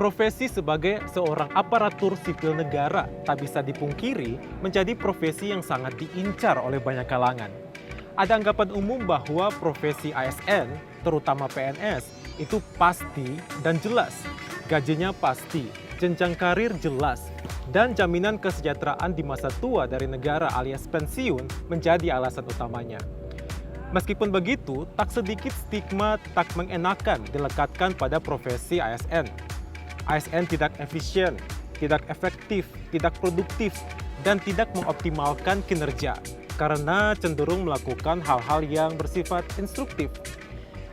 Profesi sebagai seorang aparatur sipil negara tak bisa dipungkiri menjadi profesi yang sangat diincar oleh banyak kalangan. Ada anggapan umum bahwa profesi ASN, terutama PNS, itu pasti dan jelas. Gajinya pasti, jenjang karir jelas, dan jaminan kesejahteraan di masa tua dari negara alias pensiun menjadi alasan utamanya. Meskipun begitu, tak sedikit stigma tak mengenakan dilekatkan pada profesi ASN. ASN tidak efisien, tidak efektif, tidak produktif, dan tidak mengoptimalkan kinerja karena cenderung melakukan hal-hal yang bersifat instruktif.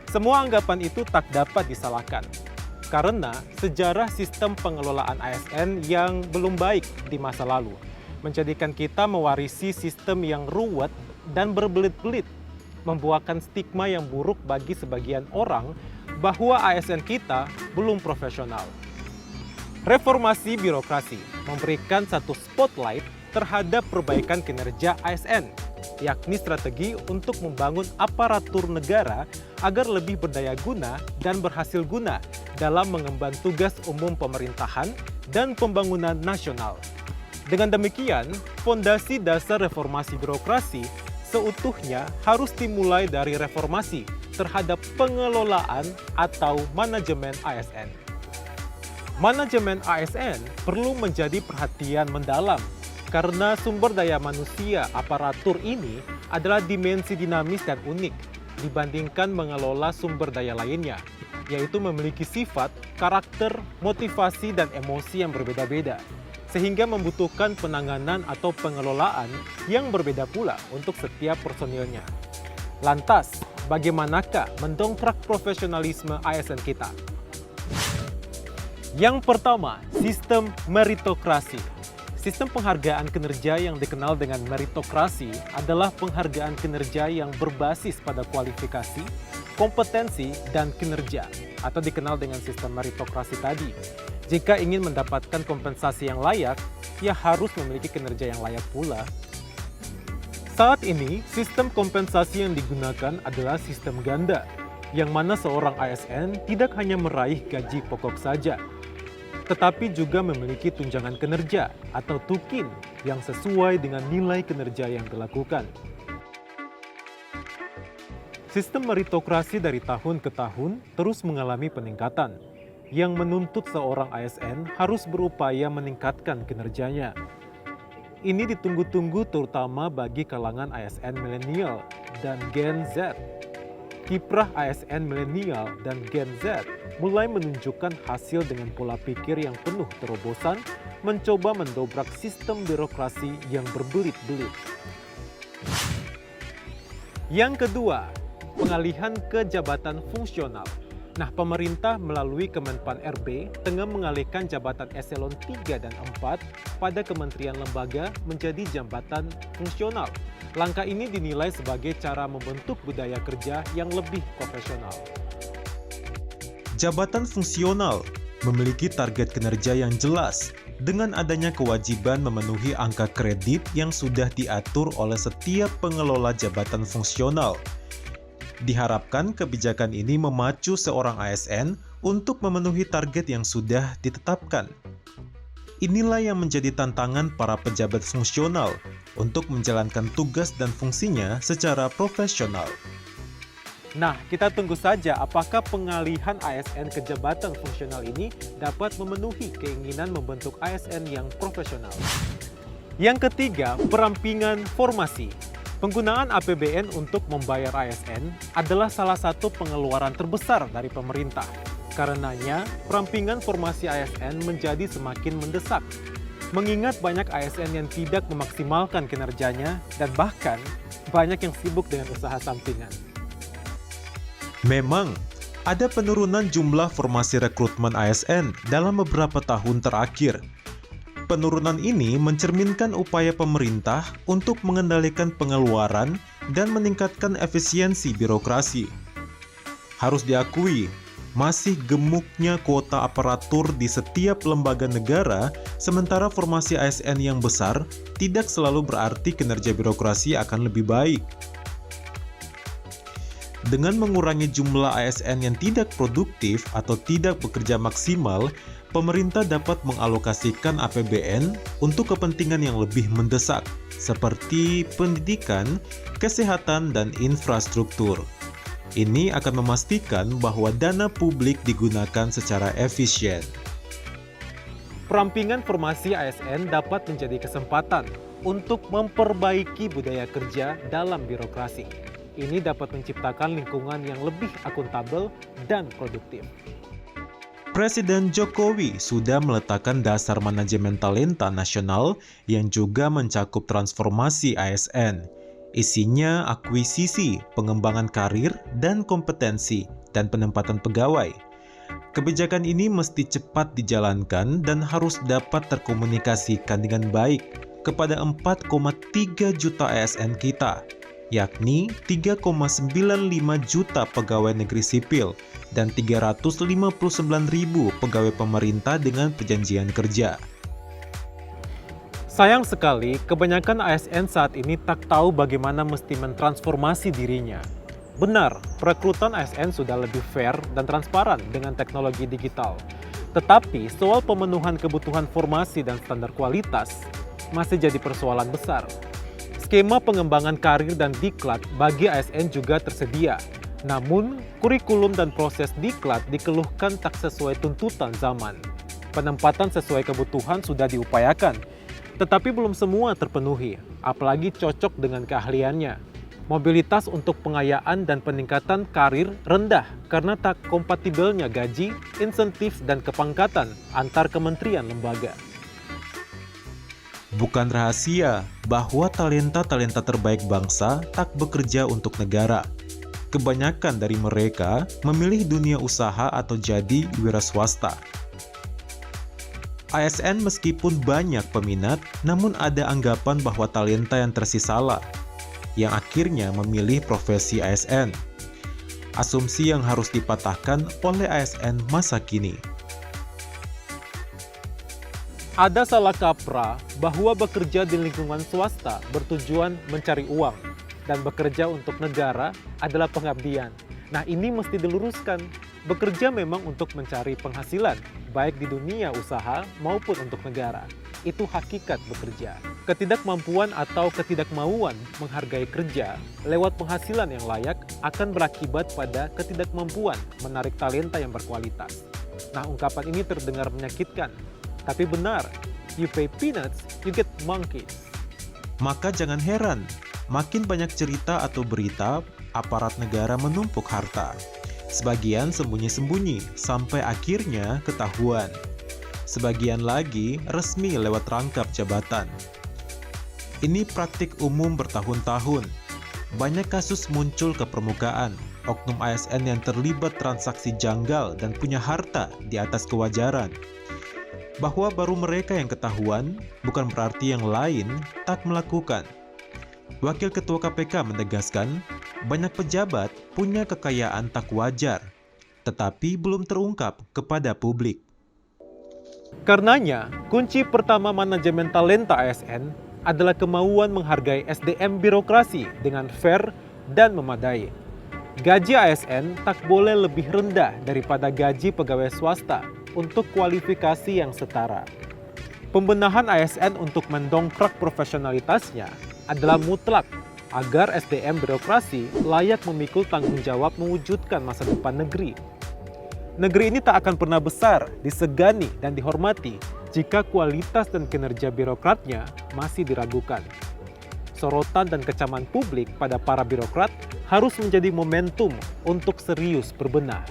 Semua anggapan itu tak dapat disalahkan karena sejarah sistem pengelolaan ASN yang belum baik di masa lalu menjadikan kita mewarisi sistem yang ruwet dan berbelit-belit, membuahkan stigma yang buruk bagi sebagian orang bahwa ASN kita belum profesional. Reformasi birokrasi memberikan satu spotlight terhadap perbaikan kinerja ASN, yakni strategi untuk membangun aparatur negara agar lebih berdaya guna dan berhasil guna dalam mengemban tugas umum pemerintahan dan pembangunan nasional. Dengan demikian, fondasi dasar reformasi birokrasi seutuhnya harus dimulai dari reformasi terhadap pengelolaan atau manajemen ASN. Manajemen ASN perlu menjadi perhatian mendalam karena sumber daya manusia aparatur ini adalah dimensi dinamis dan unik dibandingkan mengelola sumber daya lainnya, yaitu memiliki sifat, karakter, motivasi, dan emosi yang berbeda-beda, sehingga membutuhkan penanganan atau pengelolaan yang berbeda pula untuk setiap personilnya. Lantas, bagaimanakah mendongkrak profesionalisme ASN kita? Yang pertama, sistem meritokrasi. Sistem penghargaan kinerja yang dikenal dengan meritokrasi adalah penghargaan kinerja yang berbasis pada kualifikasi, kompetensi, dan kinerja, atau dikenal dengan sistem meritokrasi tadi. Jika ingin mendapatkan kompensasi yang layak, ia harus memiliki kinerja yang layak pula. Saat ini, sistem kompensasi yang digunakan adalah sistem ganda, yang mana seorang ASN tidak hanya meraih gaji pokok saja, tetapi juga memiliki tunjangan kinerja atau tukin yang sesuai dengan nilai kinerja yang dilakukan. Sistem meritokrasi dari tahun ke tahun terus mengalami peningkatan, yang menuntut seorang ASN harus berupaya meningkatkan kinerjanya. Ini ditunggu-tunggu terutama bagi kalangan ASN milenial dan Gen Z. Kiprah ASN milenial dan Gen Z mulai menunjukkan hasil dengan pola pikir yang penuh terobosan, mencoba mendobrak sistem birokrasi yang berbelit-belit. Yang kedua, pengalihan ke jabatan fungsional. Nah, pemerintah melalui Kemenpan RB tengah mengalihkan jabatan eselon 3 dan 4 pada kementerian lembaga menjadi jabatan fungsional. Langkah ini dinilai sebagai cara membentuk budaya kerja yang lebih profesional. Jabatan fungsional memiliki target kinerja yang jelas dengan adanya kewajiban memenuhi angka kredit yang sudah diatur oleh setiap pengelola jabatan fungsional. Diharapkan kebijakan ini memacu seorang ASN untuk memenuhi target yang sudah ditetapkan. Inilah yang menjadi tantangan para pejabat fungsional untuk menjalankan tugas dan fungsinya secara profesional. Nah, kita tunggu saja apakah pengalihan ASN ke jabatan fungsional ini dapat memenuhi keinginan membentuk ASN yang profesional. Yang ketiga, perampingan formasi. Penggunaan APBN untuk membayar ASN adalah salah satu pengeluaran terbesar dari pemerintah. Karenanya, perampingan formasi ASN menjadi semakin mendesak. Mengingat banyak ASN yang tidak memaksimalkan kinerjanya dan bahkan banyak yang sibuk dengan usaha sampingan. Memang, Ada penurunan jumlah formasi rekrutmen ASN dalam beberapa tahun terakhir. Penurunan ini mencerminkan upaya pemerintah untuk mengendalikan pengeluaran dan meningkatkan efisiensi birokrasi. Harus diakui, masih gemuknya kuota aparatur di setiap lembaga negara, sementara formasi ASN yang besar tidak selalu berarti kinerja birokrasi akan lebih baik. Dengan mengurangi jumlah ASN yang tidak produktif atau tidak bekerja maksimal, pemerintah dapat mengalokasikan APBN untuk kepentingan yang lebih mendesak, seperti pendidikan, kesehatan, dan infrastruktur. Ini akan memastikan bahwa dana publik digunakan secara efisien. Perampingan formasi ASN dapat menjadi kesempatan untuk memperbaiki budaya kerja dalam birokrasi. Ini dapat menciptakan lingkungan yang lebih akuntabel dan produktif. Presiden Jokowi sudah meletakkan dasar manajemen talenta nasional yang juga mencakup transformasi ASN. Isinya akuisisi, pengembangan karir, dan kompetensi, dan penempatan pegawai. Kebijakan ini mesti cepat dijalankan dan harus dapat terkomunikasikan dengan baik kepada 4,3 juta ASN kita, yakni 3,95 juta pegawai negeri sipil dan 359.000 pegawai pemerintah dengan perjanjian kerja. Sayang sekali, kebanyakan ASN saat ini tak tahu bagaimana mesti mentransformasi dirinya. Benar, perekrutan ASN sudah lebih fair dan transparan dengan teknologi digital. Tetapi, soal pemenuhan kebutuhan formasi dan standar kualitas masih jadi persoalan besar. Skema pengembangan karir dan diklat bagi ASN juga tersedia. Namun, kurikulum dan proses diklat dikeluhkan tak sesuai tuntutan zaman. Penempatan sesuai kebutuhan sudah diupayakan, tetapi belum semua terpenuhi, apalagi cocok dengan keahliannya. Mobilitas untuk pengayaan dan peningkatan karir rendah karena tak kompatibelnya gaji, insentif, dan kepangkatan antar kementerian lembaga. Bukan rahasia bahwa talenta-talenta terbaik bangsa tak bekerja untuk negara. Kebanyakan dari mereka memilih dunia usaha atau jadi wira swasta. ASN meskipun banyak peminat, namun ada anggapan bahwa talenta yang tersisalah, yang akhirnya memilih profesi ASN. Asumsi yang harus dipatahkan oleh ASN masa kini. Ada salah kaprah bahwa bekerja di lingkungan swasta bertujuan mencari uang dan bekerja untuk negara adalah pengabdian. Nah, ini mesti diluruskan. Bekerja memang untuk mencari penghasilan, baik di dunia usaha maupun untuk negara. Itu hakikat bekerja. Ketidakmampuan atau ketidakmauan menghargai kerja lewat penghasilan yang layak akan berakibat pada ketidakmampuan menarik talenta yang berkualitas. Nah, ungkapan ini terdengar menyakitkan, tapi benar. You pay peanuts, you get monkeys. Maka jangan heran, makin banyak cerita atau berita aparat negara menumpuk harta. Sebagian sembunyi-sembunyi sampai akhirnya ketahuan. Sebagian lagi resmi lewat rangkap jabatan. Ini praktik umum bertahun-tahun. Banyak kasus muncul ke permukaan. Oknum ASN yang terlibat transaksi janggal dan punya harta di atas kewajaran. Bahwa baru mereka yang ketahuan, bukan berarti yang lain tak melakukan. Wakil Ketua KPK menegaskan, banyak pejabat punya kekayaan tak wajar, tetapi belum terungkap kepada publik. Karenanya, kunci pertama manajemen talenta ASN adalah kemauan menghargai SDM birokrasi dengan fair dan memadai. Gaji ASN tak boleh lebih rendah daripada gaji pegawai swasta untuk kualifikasi yang setara. Pembenahan ASN untuk mendongkrak profesionalitasnya adalah mutlak agar SDM birokrasi layak memikul tanggung jawab mewujudkan masa depan negeri. Negeri ini tak akan pernah besar, disegani, dan dihormati jika kualitas dan kinerja birokratnya masih diragukan. Sorotan dan kecaman publik pada para birokrat harus menjadi momentum untuk serius berbenah.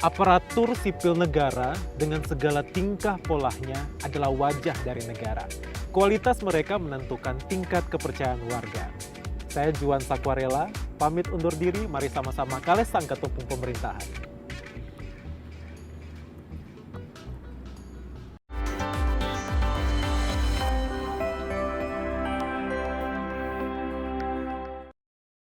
Aparatur sipil negara dengan segala tingkah polanya adalah wajah dari negara. Kualitas mereka menentukan tingkat kepercayaan warga. Saya Juan Sakwarela, pamit undur diri, mari sama-sama kales sangka tumpung pemerintahan.